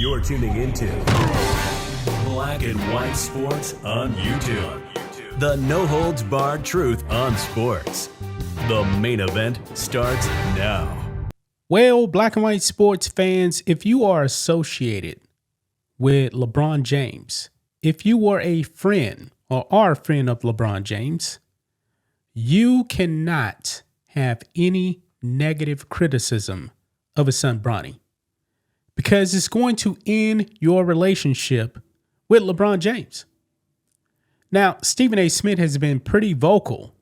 You're tuning into Black and White Sports on YouTube. The no-holds-barred truth on sports. The main event starts now. Well, Black and White Sports fans, if you are associated with LeBron James, if you were a friend or are a friend of LeBron James, you cannot have any negative criticism of his son Bronny, because it's going to end your relationship with LeBron James. Now, Stephen A. Smith has been pretty vocal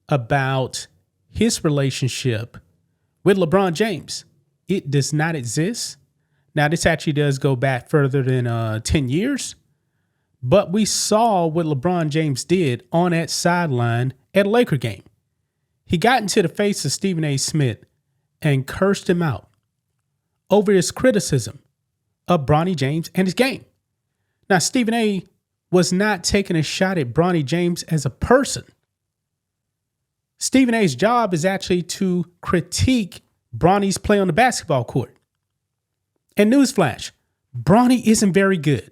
about his relationship with LeBron James. It does not exist. Now, this actually does go back further than 10 years, but we saw what LeBron James did on that sideline at a Laker game. He got into the face of Stephen A. Smith and cursed him out over his criticism of Bronny James and his game. Now, Stephen A. was not taking a shot at Bronny James as a person. Stephen A.'s job is actually to critique Bronny's play on the basketball court. And newsflash, Bronny isn't very good.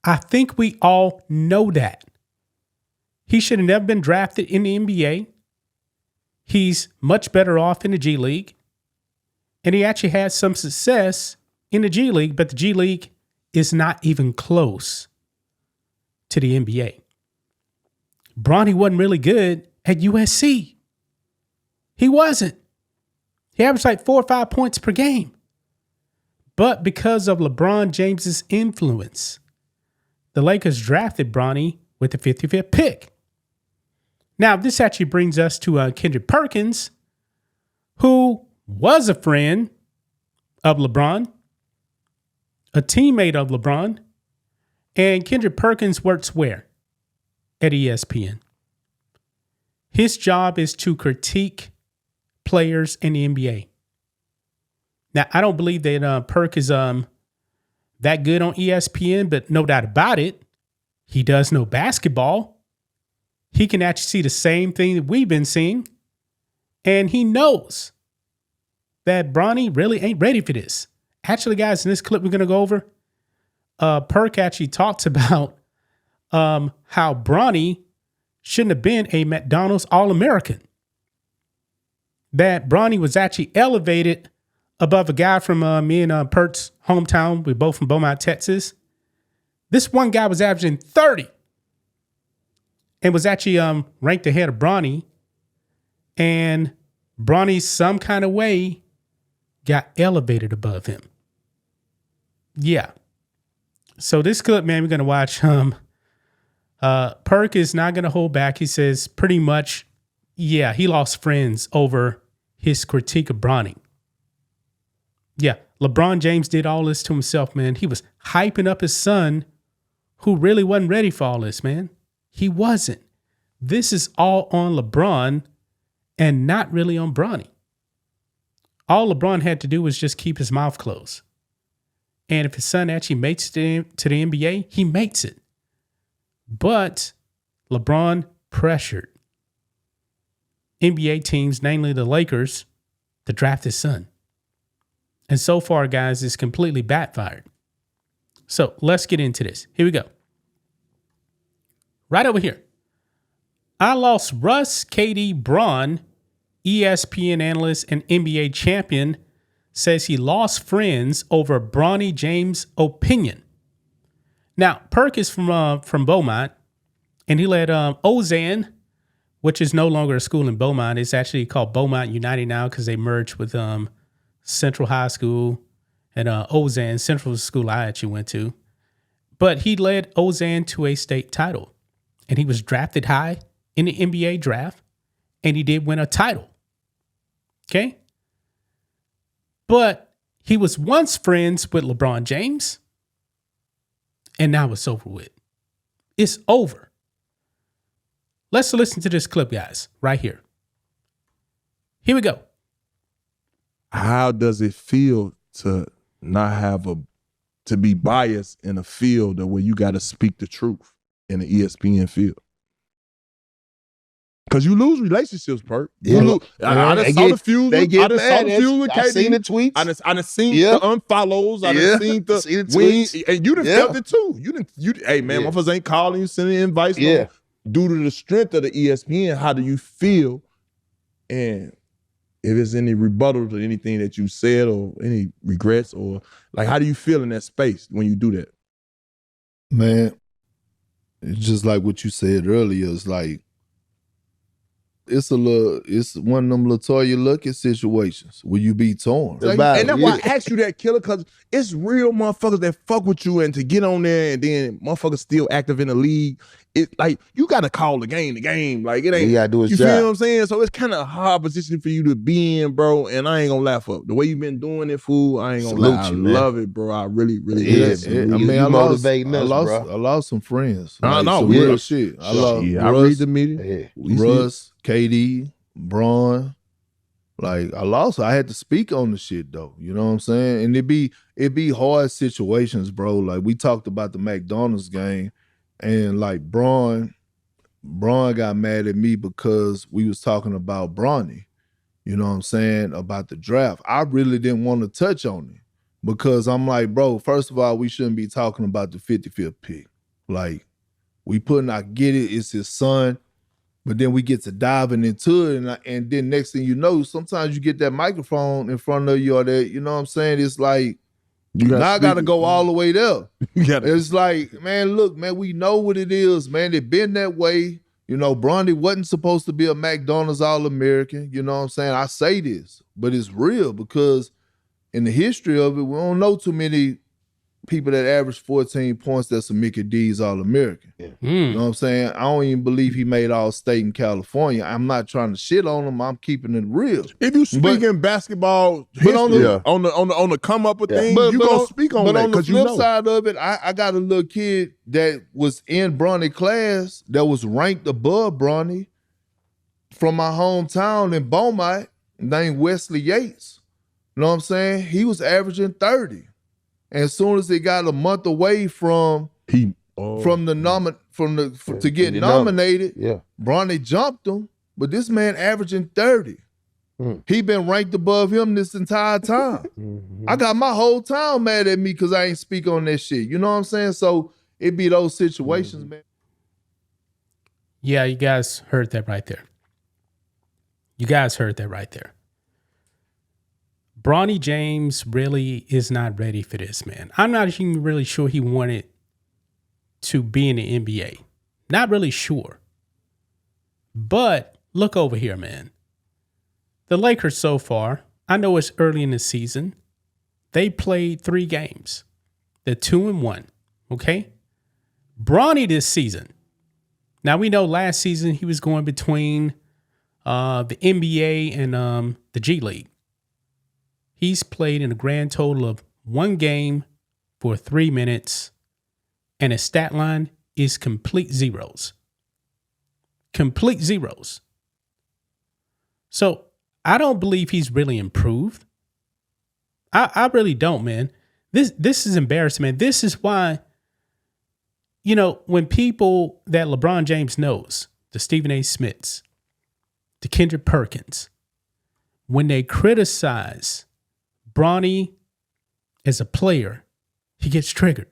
I think we all know that. He should have never been drafted in the NBA. He's much better off in the G League. And he actually had some success in the G League, but the G League is not even close to the NBA. Bronny wasn't really good at USC. He wasn't. He averaged like 4 or 5 points per game. But because of LeBron James's influence, the Lakers drafted Bronny with the 55th pick. Now, this actually brings us to Kendrick Perkins, who was a friend of LeBron, a teammate of LeBron, and Kendrick Perkins works where? At ESPN. His job is to critique players in the NBA. Now, I don't believe that Perk is that good on ESPN, but no doubt about it, he does know basketball. He can actually see the same thing that we've been seeing, and he knows that Bronny really ain't ready for this. Actually, guys, in this clip we're going to go over, Perk actually talks about how Bronny shouldn't have been a McDonald's All-American. That Bronny was actually elevated above a guy from me and Perk's hometown. We're both from Beaumont, Texas. This one guy was averaging 30 and was actually ranked ahead of Bronny. And Bronny, some kind of way, got elevated above him. Yeah. So this clip, man, we're going to watch. Perk is not going to hold back. He says pretty much, yeah, he lost friends over his critique of Bronny. Yeah, LeBron James did all this to himself, man. He was hyping up his son, who really wasn't ready for all this, man. He wasn't. This is all on LeBron and not really on Bronny. All LeBron had to do was just keep his mouth closed. And if his son actually makes it to the NBA, he makes it. But LeBron pressured NBA teams, namely the Lakers, to draft his son. And so far, guys, it's completely backfired. So let's get into this. Here we go. Right over here. I lost Russ, KD, Bron, ESPN analyst and NBA champion, says he lost friends over Bronny James' opinion. Now, Perk is from Beaumont, and he led Ozan, which is no longer a school in Beaumont. It's actually called Beaumont United now because they merged with Central High School, and Ozan Central School I actually went to. But he led Ozan to a state title, and he was drafted high in the NBA draft, and he did win a title. Okay? But he was once friends with LeBron James, and now it's over with. It's over. Let's listen to this clip, guys, right here. Here we go. How does it feel to not have to be biased in a field where you got to speak the truth in the ESPN field? Because you lose relationships, Perk. Yeah. You lose. I done saw the feud. They get I done saw the feud with KD. I seen the tweets. I done seen the unfollows. I done seen the tweets. And you done felt it too. Hey, man, motherfuckers ain't calling you, sending invites. Yeah. Due to the strength of the ESPN, how do you feel? And if there's any rebuttal to anything that you said or any regrets or like, how do you feel in that space when you do that? Man, it's just like what you said earlier. It's like, it's one of them Latoya Luckett situations where you be torn. And that's why I asked you that, Killer, because it's real motherfuckers that fuck with you, and to get on there and then motherfuckers still active in the league, it's like you gotta call the game. Like it ain't. You gotta do his you job. feel what I'm saying? So it's kind of a hard position for you to be in, bro. And I ain't gonna laugh up the way you've been doing it, fool. I ain't gonna lie. I love it, bro. I really, really do. I lost some friends. I know, some real shit. I lost I read the media. Russ, KD, Bron. Like I had to speak on the shit though. You know what I'm saying? And it be hard situations, bro. Like we talked about the McDonald's game, and like Bron got mad at me because we was talking about Bronny. You know what I'm saying? About the draft. I really didn't want to touch on it because I'm like, bro, first of all, we shouldn't be talking about the 55th pick. Like I get it, it's his son. But then we get to diving into it, and then next thing you know, sometimes you get that microphone in front of you or that, you know what I'm saying? It's like, now I got to go all the way there. It's like, man, look, man, we know what it is, man. It been that way. You know, Bronny wasn't supposed to be a McDonald's All-American. You know what I'm saying? I say this, but it's real because in the history of it, we don't know too many people that average 14 points that's a Mickey D's All-American. Yeah. You know what I'm saying? I don't even believe he made All-State in California. I'm not trying to shit on him. I'm keeping it real. If you speak in basketball history, on the come up with things, you gonna speak on that. But on the flip side of it, I got a little kid that was in Bronny class that was ranked above Bronny from my hometown in Beaumont named Wesley Yates. You know what I'm saying? He was averaging 30. And as soon as they got a month away to get nominated, Bronny jumped him. But this man averaging 30. He been ranked above him this entire time. I got my whole town mad at me because I ain't speak on that shit. You know what I'm saying? So it be those situations, man. Yeah, you guys heard that right there. Bronny James really is not ready for this, man. I'm not even really sure he wanted to be in the NBA. Not really sure. But look over here, man. The Lakers so far, I know it's early in the season. They played 3 games. They're 2-1, okay? Bronny this season. Now, we know last season he was going between the NBA and the G League. He's played in a grand total of 1 game for 3 minutes, and his stat line is complete zeros. Complete zeros. So I don't believe he's really improved. I really don't, man. This is embarrassing, man. This is why, you know, when people that LeBron James knows, the Stephen A. Smiths, the Kendrick Perkins, when they criticize Bronny as a player, he gets triggered.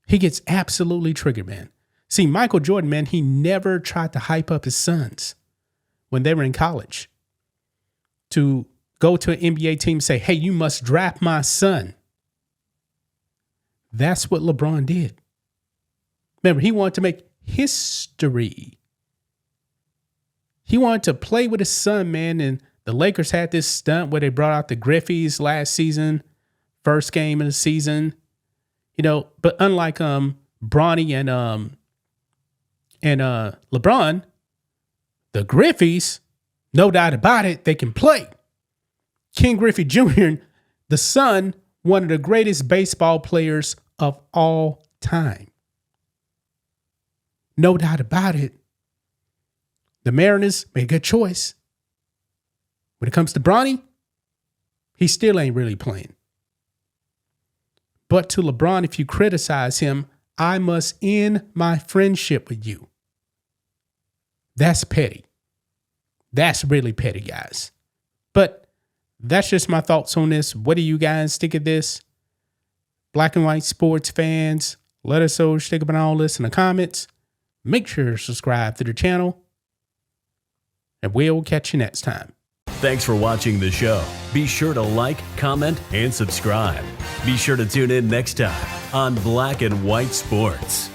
He gets absolutely triggered, man. See, Michael Jordan, man, he never tried to hype up his sons when they were in college to go to an NBA team and say, hey, you must draft my son. That's what LeBron did. Remember, he wanted to make history. He wanted to play with his son, man, and the Lakers had this stunt where they brought out the Griffeys last season, first game of the season, you know. But unlike Bronny and LeBron, the Griffeys, no doubt about it, they can play. Ken Griffey Jr., the son, one of the greatest baseball players of all time. No doubt about it. The Mariners made a good choice. When it comes to Bronny, he still ain't really playing. But to LeBron, if you criticize him, I must end my friendship with you. That's petty. That's really petty, guys. But that's just my thoughts on this. What do you guys think of this? Black and white sports fans, let us know, stick up on all this in the comments. Make sure to subscribe to the channel. And we'll catch you next time. Thanks for watching the show. Be sure to like, comment, and subscribe. Be sure to tune in next time on Black and White Sports.